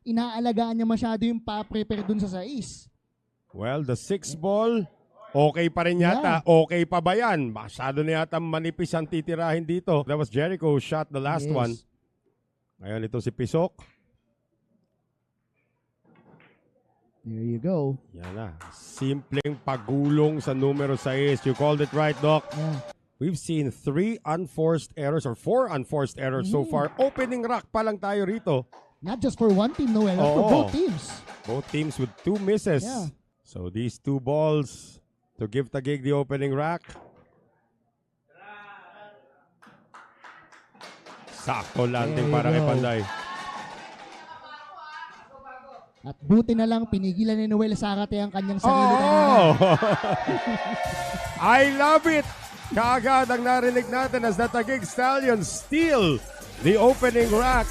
inaalagaan niya masyado yung pa-prepare dun sa sais. Well, the 6 ball, okay pa rin yata. Okay pa ba yan? Masyado na yata manipis ang titirahin dito. That was Jericho shot the last one. Ngayon ito si Pisok. There you go. Yan na. Simpleng pagulong sa numero 6. You called it right, Doc. Yeah. We've seen 3 unforced errors or 4 unforced errors so far. Opening rack pa lang tayo rito. Not just for one team, Noel, but for both teams. Both teams with 2 misses. Yeah. So these 2 balls to give Taguig the opening rack. Sakto landing para kay Panday. At buti na lang pinigilan ni Noel Zarate ang kanyang sarili. I love it! Kaagad ang narinig natin as the Taguig Stallions steal the opening rack.